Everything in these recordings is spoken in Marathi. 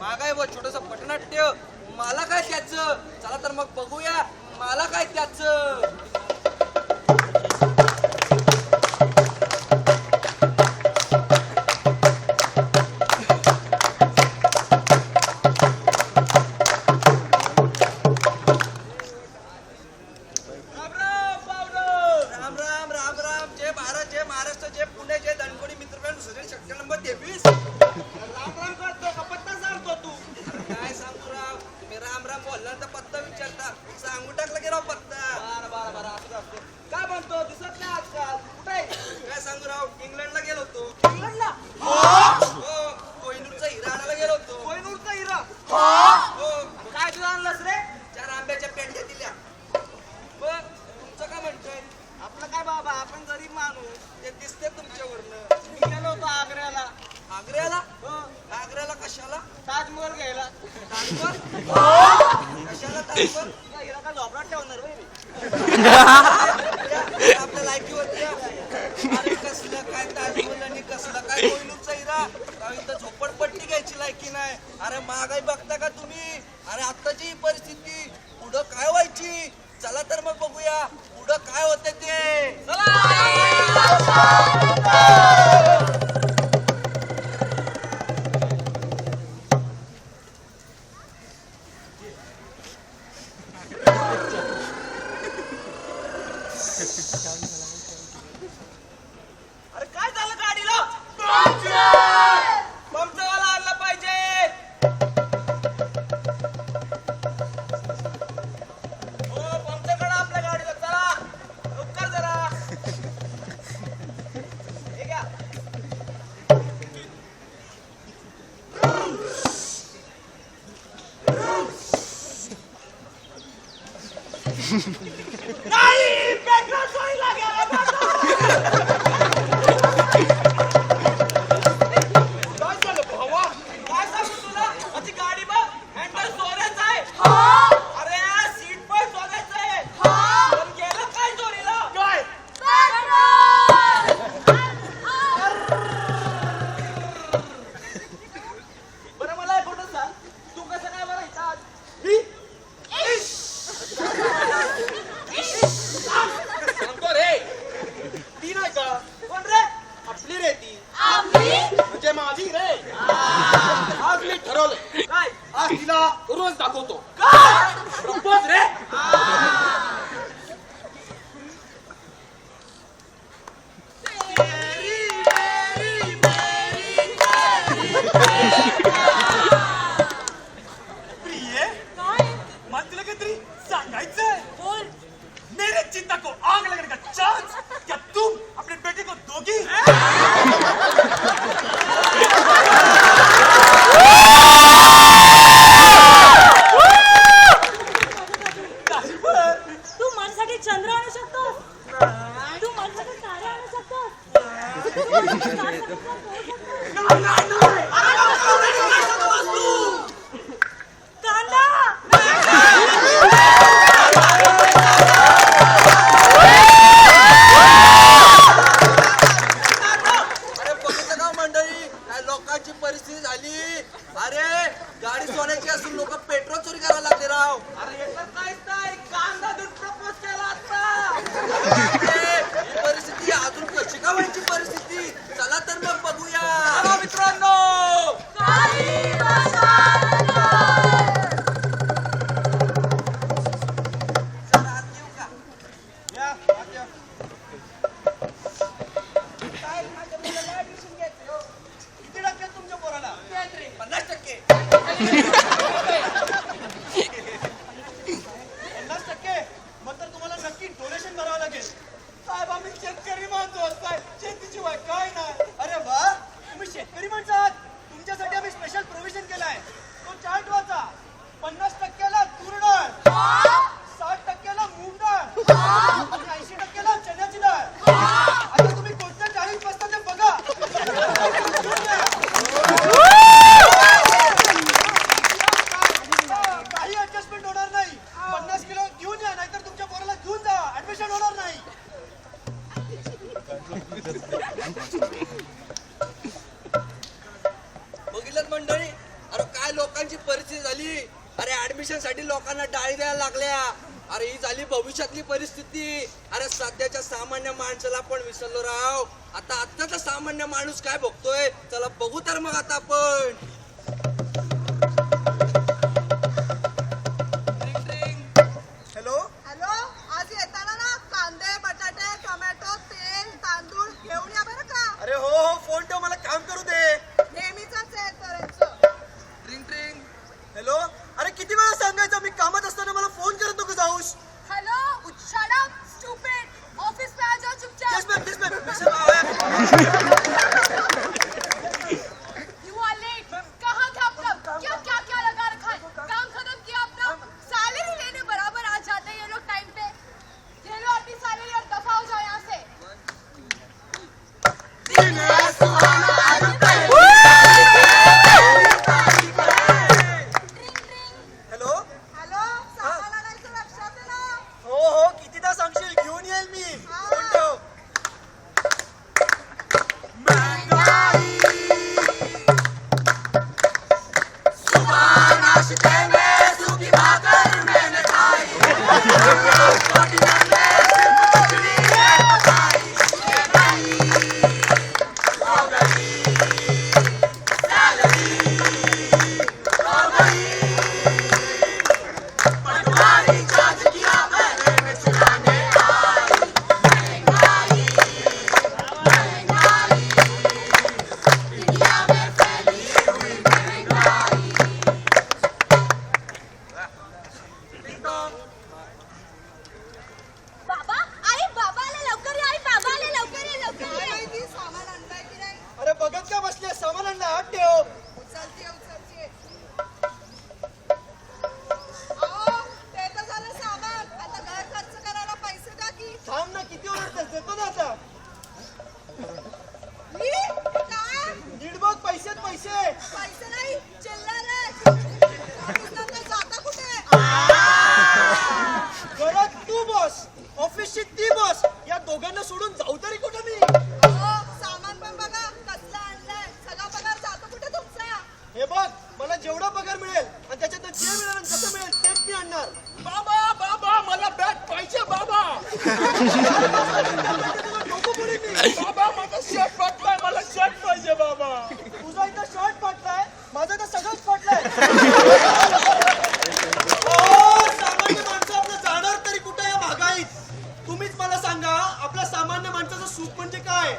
मागाय व छोटस पटनाट्य मला काय त्याचं. चला तर मग बघूया मला काय त्याचं. आग्र्याला आग्र्याला कशाला. ताजमहल घ्यायला. कशाला ताजमहल का झोपडात ठेवणार आपल्या लायकीवरती. अरे कसलं काय ताजमहल आणि कसलं काय कोहिनूरचा हिरा. इथं झोपडपट्टी घ्यायची लायकी नाही. अरे महागाई बघता का तुम्ही. अरे आत्ताची परिस्थिती पुढं काय व्हायची. चला तर मग बघूया पुढं काय होते ते. अरे काय झालं गाडीला. पंपचवाला आणला पाहिजे. हो पंपच्याकडे आपल्या गाडीला चला लवकर जरा. हे घ्या. नाही पेट्रोल चोरीला गेला. काय सांगू तुला. माझी गाडी बघ हँडल चोरायचं आहे. अरे सीट पण चोरायचं आहे. पण गेलं काय चोरीला. काय बरं मला एक गोष्ट सांग. तू कसं काय बरं इथं आज. सांगतो रे ती नाही का. कोण रे. आपली रे ती. म्हणजे माझी रे. आज मी ठरवलं काय आज तिला रोज दाखवतो. काय प्रपोज रे. प्रिये मला तुला काहीतरी सांगायचंय. बोल. मेरे चिंता को आग लगने का चांस. क्या तुम अपने बेटे को दोगी. तू माझ्यासाठी चंद्र आणू शकतोस. तू माझ्यासाठी तारे आणू शकतोस. तू माझ्यासाठी कांदा. अरे बघितलं का मंडळी काय लोकांची परिस्थिती झाली. अरे गाडी सोन्याची असून लोक पेट्रोल चोरी करायला लागले राव. अरे याच्यात काहीच नाही. कांदा दूध प्रपोज केला आता. अरे, ही परिस्थिती अजून कशी का व्हायची परिस्थिती. चला तर मग बघूया. चला मित्रांनो. चला आत येऊ का. या आत या. काय माझ्या मुलाला ऍडमिशन घ्यायचं हो. किती टक्के तुमच्या पोराला. 50%. 50%. मग तर तुम्हाला नक्की डोनेशन भरावं लागेल. साहेब आम्ही शेतकरी माणसं साहेब. शेतीशिवाय काय नाही. अरे वा तुम्ही शेतकरी माणसं आहात. तुमच्यासाठी आम्ही स्पेशल प्रोव्हिजन केलाय. तो चार्ट वाचा. 50%ला तूर डाळ, 60%ला मूग डाळ आणि 80%ला चण्याची डाळ. आता तुम्ही कोणत्या चाळीस बसता ते बघा. काही ऍडजस्टमेंट होणार नाही. 50 किलो घेऊन या नाहीतर तुमच्या पोराला घेऊन जा. ऍडमिशन होणार नाही. बघितलं मंडळी. अरे काय लोक लोकांची परिस्थिती झाली. अरे ऍडमिशन साठी लोकांना डाळी द्यायला लागल्या. अरे ही झाली भविष्यातली परिस्थिती. अरे सध्याच्या सामान्य माणसाला पण विसरलो राव. आता आत्ताचा सामान्य माणूस काय बघतोय, चला बघू तर मग आता आपण. हॅलो हॅलो, आज येताना ना कांदे, बटाटे, टोमॅटो, तेल, तांदूळ घेऊन या बरं का. अरे हो हो, फोन ठेव, मला काम करू दे. नेहमीच आहे करायचं. हॅलो, अरे किती वेळा सांगायचं, मी कामात असताना मला फोन करत नको जाऊस. Hello, shut up stupid. Office पे आ जाओ चुपचाप. Yes, ma'am, yes, ma'am. You are late. कहाँ थे आप लोग? क्या क्या क्या लगा रखा है? काम खत्म किया अपना? सैलरी लेने बराबर आ जाते हैं ये लोग टाइम पे. ये लो अपनी सैलरी और दफा हो जाओ यहाँ से. हॅलो, हॅलो, सामान आणायचं लक्षात आहे ना? हो हो, कितीदा सांगशील, घेऊन येईल मी. फोन ठेव. बाबा, आई बाबा आले, लवकर या. आई बाबा आले, लवकर या, लवकर काय या. माहिती सामान आणलंय की नाही. अरे बघत का बसले, सामान आणलं, हात ठेव. उचलतीये, उचलतीये. अहो, ते तर झालं सामान. आता घर खर्च करायला पैसे द्या की. थांब ना, किती ओरडतेस, देतो ना आता. मी? काय? नीट बघ, पैसेत पैसे. पैसे नाही, चिल्लर आहे. ऑफिसला जाता कुठे? घरात तू बॉस, ऑफिसची ती बॉस, या दोघांना सोडून जाऊ तरी कुठे मी. अहो, सामान पण बघा कसलं आणलंय. सगळा पगार जातो कुठे तुमचा? हे बघ, मला जेवढा पगार मिळेल आणि त्याच्यात जे मिळेल आणि कसं मिळेल तेच मी आणणार. बाबा बाबा मला बॅट पाहिजे बाबा. डोकं फोडीन मी. बाबा माझा शर्ट फाटलाय, मला शर्ट पाहिजे बाबा. तुझा इथं शर्ट फाटलाय, माझं तर सगळंच फाटलंय. सामान्य माणसं आपलं जाणार तरी कुठे या महागाईत. तुम्हीच मला सांगा, आपल्या सामान्य माणसाचं सुख म्हणजे काय.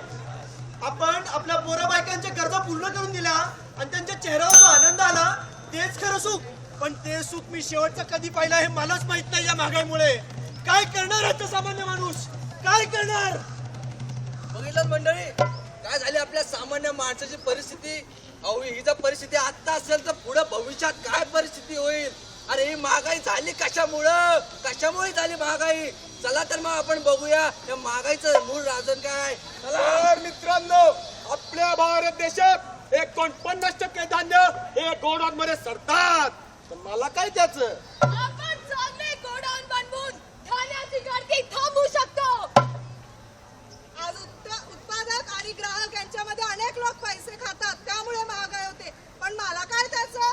आपण आपल्या पोरा बायकांच्या गरजा पूर्ण करून दिल्या आणि त्यांच्या चेहऱ्यावर जो आनंद आला तेच खरं सुख. पण ते सुख मी शेवटचं कधी पाहिलं हे मलाच माहित नाही. या महागाईमुळे काय करणार आहे सामान्य माणूस, काय करणार. बघितलं मंडळी, काय झाली आपल्या सामान्य माणसाची परिस्थिती. अहो ही जर परिस्थिती आता असेल तर पुढे भविष्यात काय परिस्थिती होईल. अरे ही महागाई झाली कशामुळं, कशामुळे झाली महागाई. चला तर मग आपण बघूया या महागाईचं मूळ राजन काय. तर मित्रांनो, आपल्या भारत देशात 49% धान्य हे गोडाऊन मध्ये सरतात. तर मला काय त्याचं. आपण चांगले गोडाऊन बनवून धान्याची गर्दी थांबवू शकतो. आज उत्पादक आणि ग्राहक यांच्यामध्ये अनेक लोक पैसे खातात, त्यामुळे महागाई होते. पण मला काय त्याचं.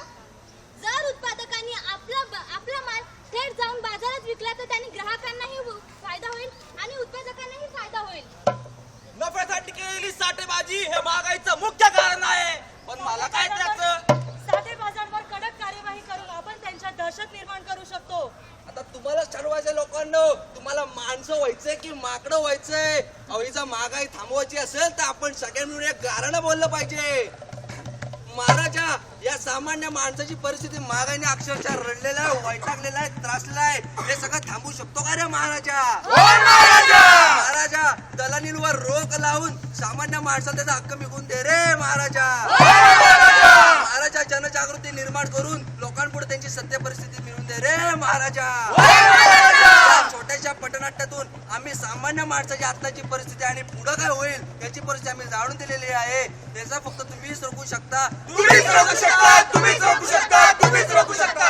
जर उत्पादकांनी आपला माल थेट जाऊन बाजारात विकला तर त्यांनी ग्राहकांनाही फायदा होईल आणि उत्पादकांनाही फायदा होईल. नफ्यासाठी केलेली साठेबाजी हे महागाईचं मुख्य कारण आहे. पण मला काय त्याचं. साठेबाजांवर कडक कार्यवाही करून आपण त्यांच्यात दहशत निर्माण करू शकतो. आता तुम्हालाच ठरवायचं लोकांनो, तुम्हाला माणसं व्हायचंय की माकडं व्हायचंय. अहो ही जर महागाई थांबवायची असेल तर आपण सगळ्यांनी मिळून एक गाणं बोललं पाहिजे. महाराजा, या सामान्य माणसाची परिस्थिती महागाईने अक्षरशः रडलेला आहे, वैतागलेला आहे, त्रासलेला आहे. हे सगळं थांबू शकतो का रे महाराजा. महाराजा, दलालींवर रोक लावून सामान्य माणसाला त्याचा हक्क मिळवून दे रे महाराजा. महाराजा, जनजागृती निर्माण करून लोकांपुढे त्यांची सत्य परिस्थिती मिळवून दे रे महाराजा. या छोट्याशा पटनाट्यातून आम्ही सामान्य माणसाची आत्ताची परिस्थिती आणि पुढे काय होईल याची परिस्थिती आम्ही जाणून दिलेली आहे. त्याचा फक्त तुम्हीच रोखू शकता. तुम्हीच रोखू शकता, तुम्हीच रोखू शकता, तुम्हीच रोखू शकता.